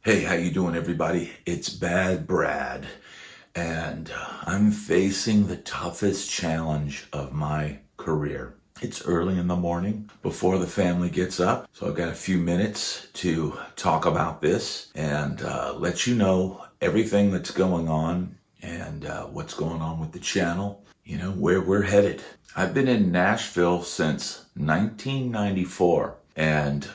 Hey, how you doing, everybody? It's Bad Brad, and I'm facing the toughest challenge of my career. It's early in the morning before the family gets up, so I've got a few minutes to talk about this and let you know everything that's going on and what's going on with the channel, where we're headed. I've been in Nashville since 1994, and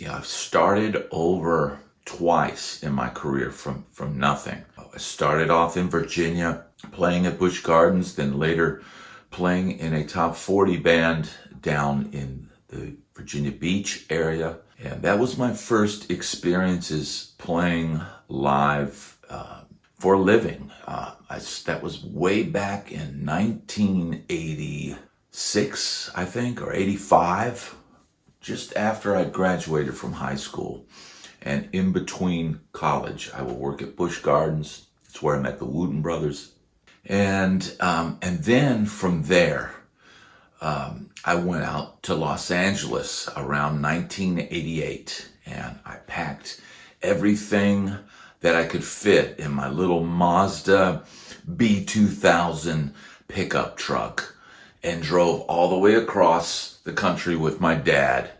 I've started over twice in my career from nothing. I started off in Virginia playing at Busch Gardens, then later playing in a top 40 band down in the Virginia Beach area. And that was my first experiences playing live for a living. That was way back in 1986, I think, or 85, just after I graduated from high school. And in between college, I would work at Busch Gardens. That's where I met the Wooten brothers. And then from there, I went out to Los Angeles around 1988, and I packed everything that I could fit in my little Mazda B2000 pickup truck and drove all the way across the country with my dad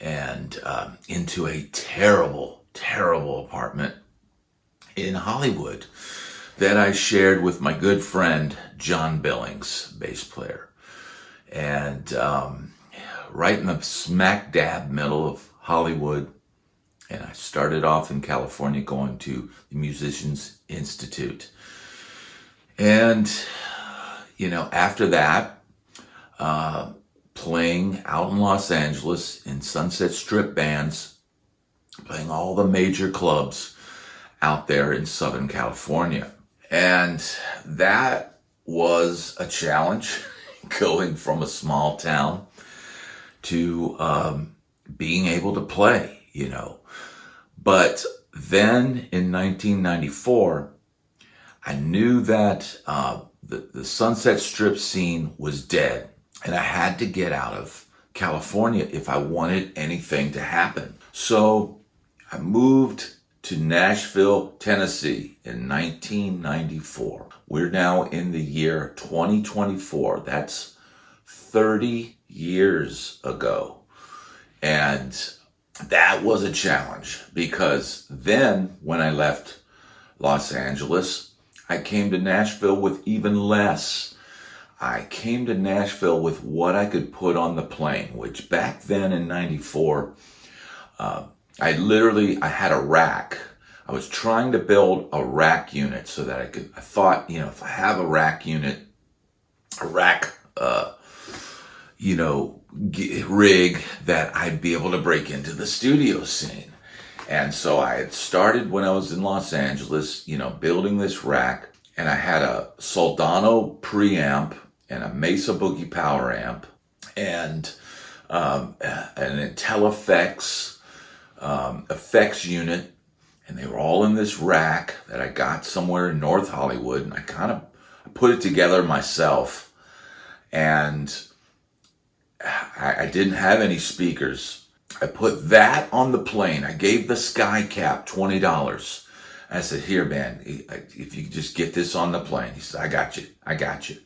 and into a terrible, terrible apartment in Hollywood that I shared with my good friend John Billings, bass player. And right in the smack dab middle of Hollywood. And I started off in California going to the Musicians Institute. And, after that, playing out in Los Angeles in Sunset Strip bands, playing all the major clubs out there in Southern California. And that was a challenge, going from a small town to being able to play, But then in 1994, I knew that the Sunset Strip scene was dead. And I had to get out of California if I wanted anything to happen. So I moved to Nashville, Tennessee in 1994. We're now in the year 2024. That's 30 years ago. And that was a challenge because then when I left Los Angeles, I came to Nashville with even less. I came to Nashville with what I could put on the plane, which back then in 94, I had a rack. I was trying to build a rack unit so that I thought, if I have a rack unit, rig, that I'd be able to break into the studio scene. And so I had started when I was in Los Angeles, building this rack, and I had a Soldano preamp and a Mesa Boogie power amp and an IntelliFX effects unit, and they were all in this rack that I got somewhere in North Hollywood, and I kind of put it together myself. And I didn't have any speakers. I put that on the plane. I gave the Sky Cap $20. I said, "Here, man, if you could just get this on the plane." He said, I got you.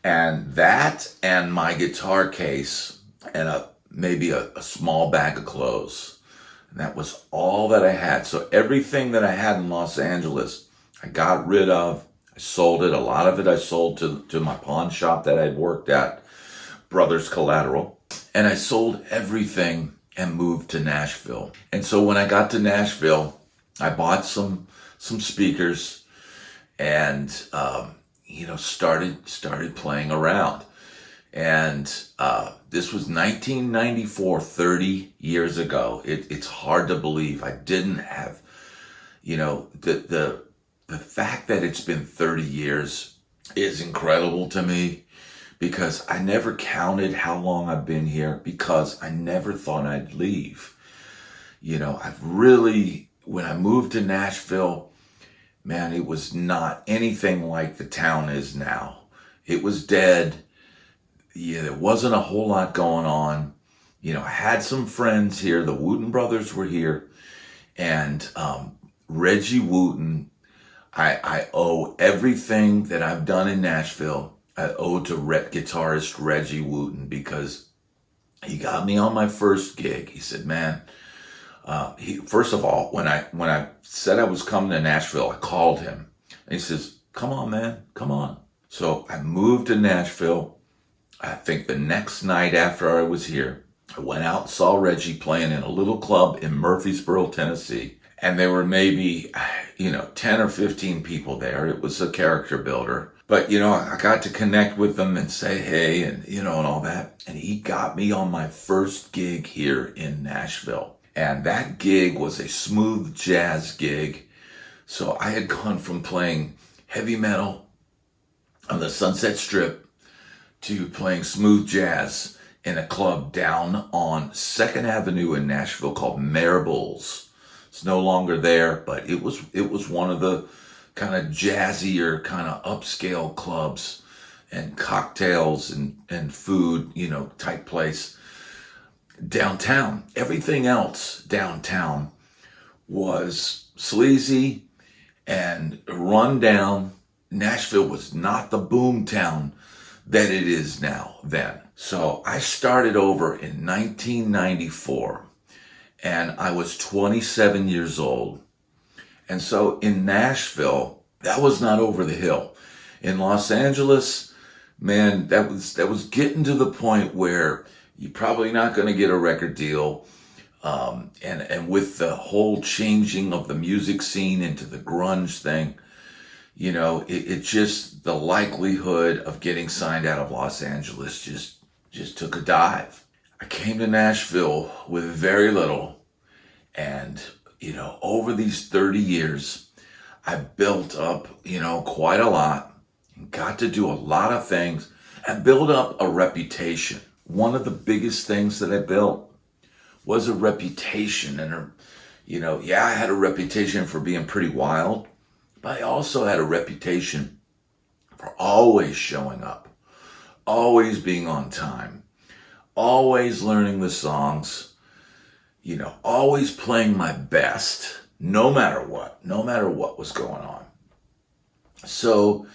And that and my guitar case and maybe a small bag of clothes. And that was all that I had. So everything that I had in Los Angeles, I got rid of. I sold it. A lot of it I sold to my pawn shop that I'd worked at, Brothers Collateral. And I sold everything and moved to Nashville. And so when I got to Nashville, I bought some speakers and started playing around. And this was 1994, 30 years ago. It's hard to believe. I didn't have, the fact that it's been 30 years is incredible to me, because I never counted how long I've been here, because I never thought I'd leave. When I moved to Nashville, man, it was not anything like the town is now. It was dead. Yeah, there wasn't a whole lot going on. I had some friends here. The Wooten brothers were here. And Regi Wooten, I owe everything that I've done in Nashville, I owe to guitarist Regi Wooten, because he got me on my first gig. He said, man, first of all, when I said I was coming to Nashville, I called him. And he says, come on, man, come on. So I moved to Nashville. I think the next night after I was here, I went out and saw Regi playing in a little club in Murfreesboro, Tennessee. And there were maybe, 10 or 15 people there. It was a character builder. But, I got to connect with them and say hey and, and all that. And he got me on my first gig here in Nashville. And that gig was a smooth jazz gig. So I had gone from playing heavy metal on the Sunset Strip to playing smooth jazz in a club down on 2nd Avenue in Nashville called Marable's. It's no longer there, but it was one of the kind of jazzier, kind of upscale clubs and cocktails and food, type place downtown. Everything else downtown was sleazy and run down. Nashville was not the boom town that it is now then. So I started over in 1994 and I was 27 years old. And so in Nashville, that was not over the hill. In Los Angeles, man, that was getting to the point where you're probably not going to get a record deal. And with the whole changing of the music scene into the grunge thing, it just, the likelihood of getting signed out of Los Angeles just took a dive. I came to Nashville with very little, and over these 30 years, I built up, quite a lot, and got to do a lot of things and build up a reputation. One of the biggest things that I built was a reputation. And, I had a reputation for being pretty wild, but I also had a reputation for always showing up, always being on time, always learning the songs, always playing my best, no matter what was going on. So,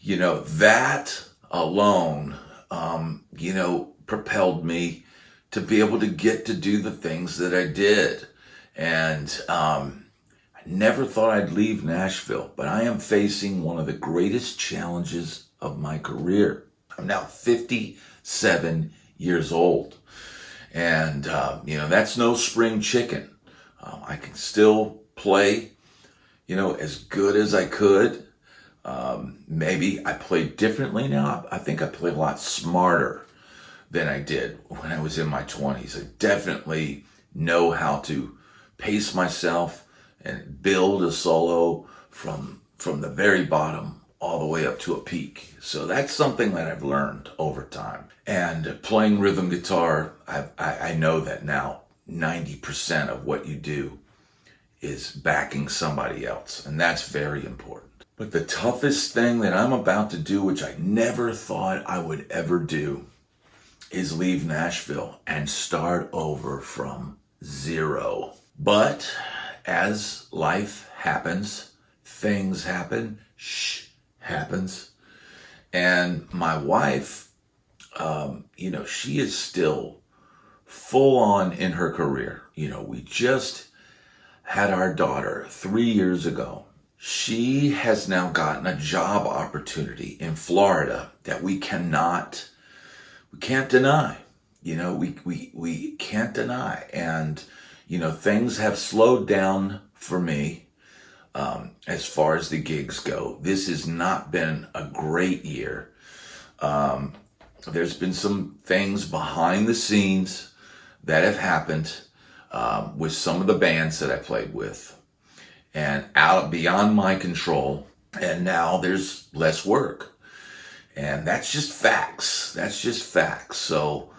that alone, propelled me to be able to get to do the things that I did. And I never thought I'd leave Nashville, but I am facing one of the greatest challenges of my career. I'm now 57 years old. And, that's no spring chicken. I can still play, as good as I could. Maybe I play differently now. I think I play a lot smarter than I did when I was in my 20s. I definitely know how to pace myself and build a solo from the very bottom all the way up to a peak. So that's something that I've learned over time. And playing rhythm guitar, I know that now 90% of what you do is backing somebody else. And that's very important. But the toughest thing that I'm about to do, which I never thought I would ever do, is leave Nashville and start over from zero. But as life happens, things happen, happens. And my wife, she is still full on in her career. We just had our daughter 3 years ago. She has now gotten a job opportunity in Florida that we can't deny. We can't deny. And, things have slowed down for me as far as the gigs go. This has not been a great year. There's been some things behind the scenes that have happened with some of the bands that I played with, and out beyond my control. And now there's less work. And that's just facts. So,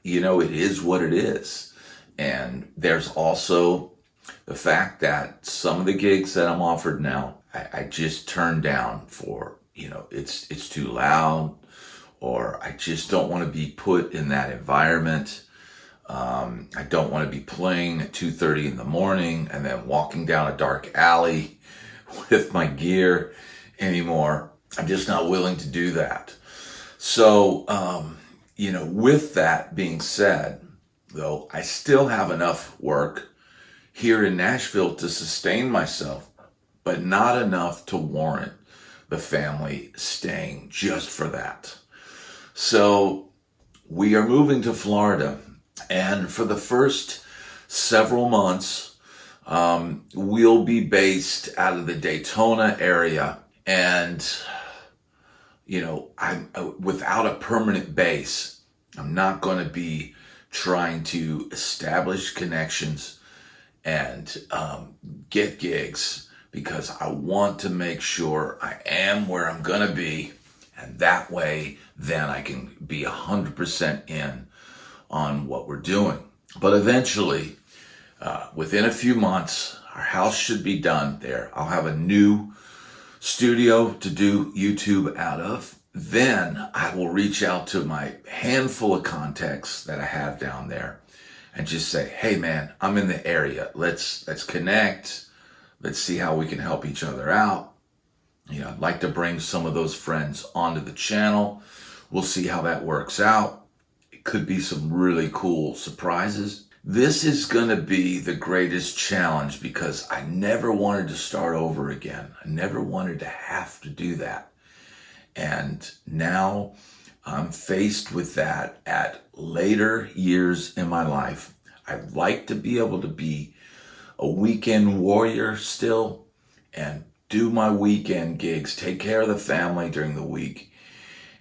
it is what it is. And there's also the fact that some of the gigs that I'm offered now, I just turn down for, it's too loud, or I just don't want to be put in that environment. I don't want to be playing at 2:30 in the morning and then walking down a dark alley with my gear anymore. I'm just not willing to do that. So, with that being said, though, I still have enough work here in Nashville to sustain myself, but not enough to warrant the family staying just for that. So we are moving to Florida, and for the first several months, we'll be based out of the Daytona area. And, I'm without a permanent base. I'm not going to be trying to establish connections and get gigs, because I want to make sure I am where I'm going to be. And that way, then I can be 100% in on what we're doing. But eventually, within a few months, our house should be done there. I'll have a new studio to do YouTube out of. Then I will reach out to my handful of contacts that I have down there and just say, hey man, I'm in the area. Let's connect. Let's see how we can help each other out. I'd like to bring some of those friends onto the channel. We'll see how that works out. It could be some really cool surprises. This is going to be the greatest challenge because I never wanted to start over again. I never wanted to have to do that. And now I'm faced with that at later years in my life. I'd like to be able to be a weekend warrior still and do my weekend gigs, take care of the family during the week,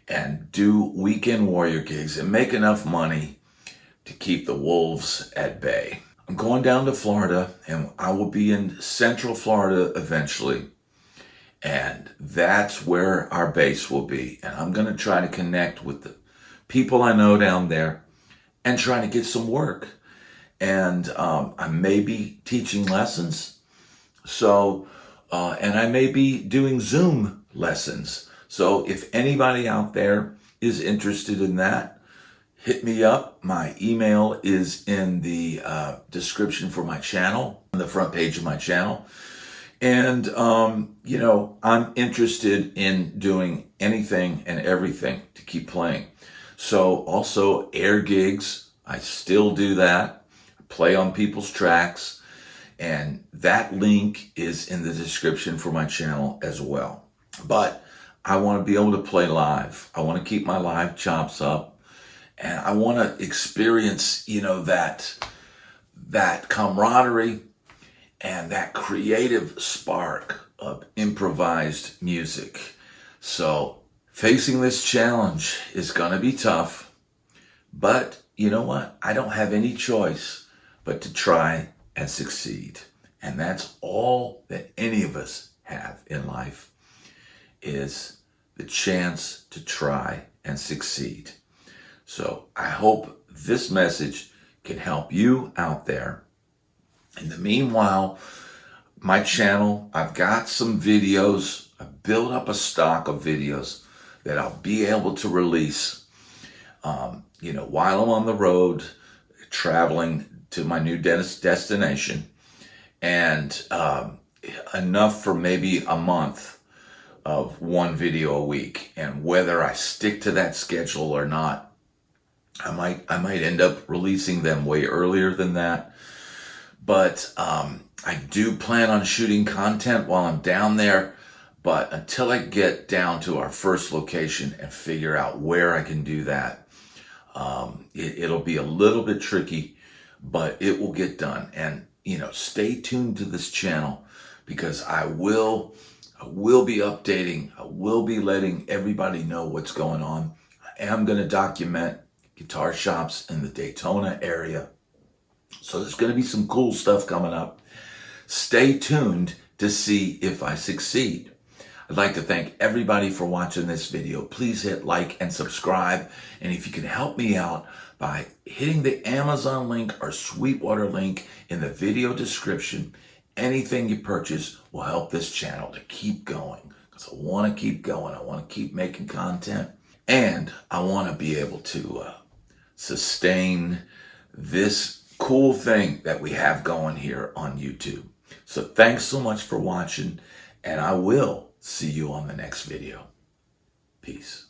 and do weekend warrior gigs and make enough money to keep the wolves at bay. I'm going down to Florida, and I will be in Central Florida eventually. And that's where our base will be. And I'm going to try to connect with the people I know down there and try to get some work. And I may be teaching lessons. And I may be doing Zoom lessons. So if anybody out there is interested in that, hit me up. My email is in the description for my channel, on the front page of my channel. And, I'm interested in doing anything and everything to keep playing. So also air gigs, I still do that. I play on people's tracks. And that link is in the description for my channel as well. But I want to be able to play live. I want to keep my live chops up. And I want to experience, that camaraderie and that creative spark of improvised music. So facing this challenge is going to be tough. But you know what? I don't have any choice but to try and succeed. And that's all that any of us have in life, is the chance to try and succeed. So I hope this message can help you out there. In the meanwhile, my channel, I've got some videos. I've built up a stock of videos that I'll be able to release, while I'm on the road, traveling to my new destination, and enough for maybe a month of one video a week. And whether I stick to that schedule or not, I might end up releasing them way earlier than that. But I do plan on shooting content while I'm down there. But until I get down to our first location and figure out where I can do that, it'll be a little bit tricky, but it will get done. And, stay tuned to this channel, because I will be updating. I will be letting everybody know what's going on. I am going to document guitar shops in the Daytona area. So there's going to be some cool stuff coming up. Stay tuned to see if I succeed. I'd like to thank everybody for watching this video. Please hit like and subscribe. And if you can help me out by hitting the Amazon link or Sweetwater link in the video description, anything you purchase will help this channel to keep going. Because I want to keep going. I want to keep making content. And I want to be able to sustain this cool thing that we have going here on YouTube. So thanks so much for watching, and I will see you on the next video. Peace.